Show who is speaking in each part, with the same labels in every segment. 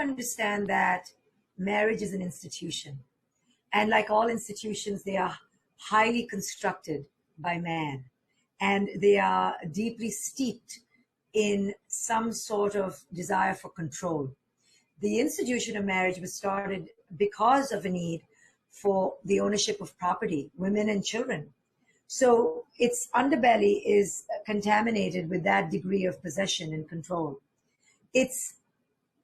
Speaker 1: understand that marriage is an institution. And like all institutions, they are highly constructed by man. And they are deeply steeped in some sort of desire for control. The institution of marriage was started because of a need for the ownership of property, women and children. So its underbelly is contaminated with that degree of possession and control. It's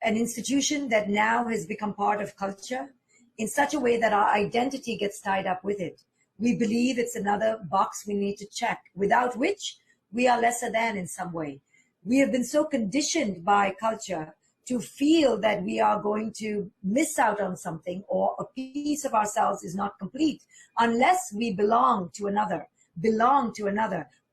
Speaker 1: an institution that now has become part of culture in such a way that our identity gets tied up with it. We believe it's another box we need to check, without which we are lesser than in some way. We have been so conditioned by culture to feel that we are going to miss out on something, or a piece of ourselves is not complete unless we belong to another,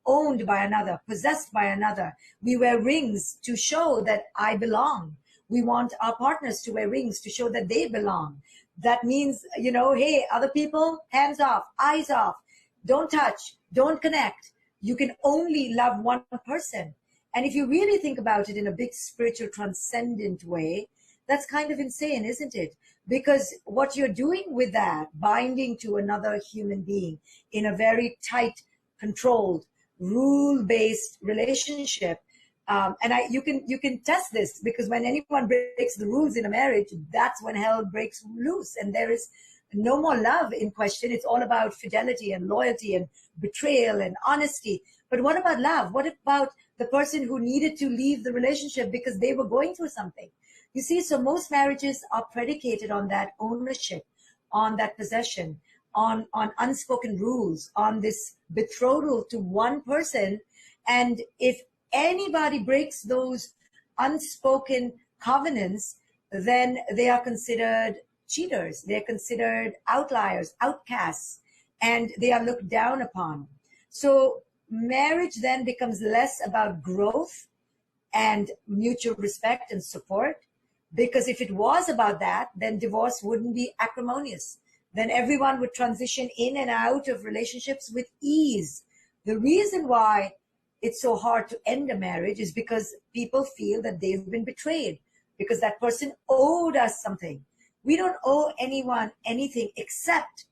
Speaker 1: owned by another, possessed by another. We wear rings to show that I belong. We want our partners to wear rings to show that they belong. That means, hey, other people, hands off, eyes off, don't touch, don't connect. You can only love one person. And if you really think about it in a big spiritual transcendent way, that's kind of insane, isn't it? Because what you're doing with that, binding to another human being in a very tight, controlled, rule-based relationship, you can test this, because when anyone breaks the rules in a marriage, that's when hell breaks loose, and there is no more love in question. It's all about fidelity and loyalty and betrayal and honesty. But what about love? What about the person who needed to leave the relationship because they were going through something? You see, so most marriages are predicated on that ownership, on that possession, on unspoken rules, on this betrothal to one person. And if anybody breaks those unspoken covenants, then they are considered cheaters. They're considered outliers, outcasts, and they are looked down upon. So marriage then becomes less about growth and mutual respect and support, because if it was about that, then divorce wouldn't be acrimonious. Then everyone would transition in and out of relationships with ease. The reason why it's so hard to end a marriage is because people feel that they've been betrayed, because that person owed us something. We don't owe anyone anything except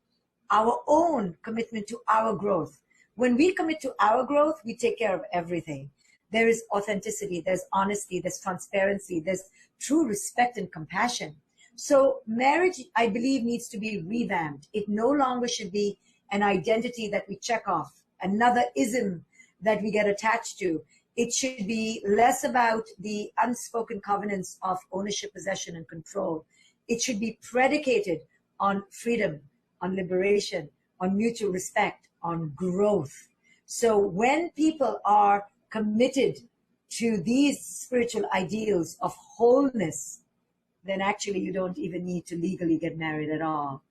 Speaker 1: our own commitment to our growth. When we commit to our growth, we take care of everything. There is authenticity, there's honesty, there's transparency, there's true respect and compassion. So marriage, I believe, needs to be revamped. It no longer should be an identity that we check off, another ism that we get attached to. It should be less about the unspoken covenants of ownership, possession, and control. It should be predicated on freedom, on liberation, on mutual respect, on growth. So when people are committed to these spiritual ideals of wholeness, then actually you don't even need to legally get married at all.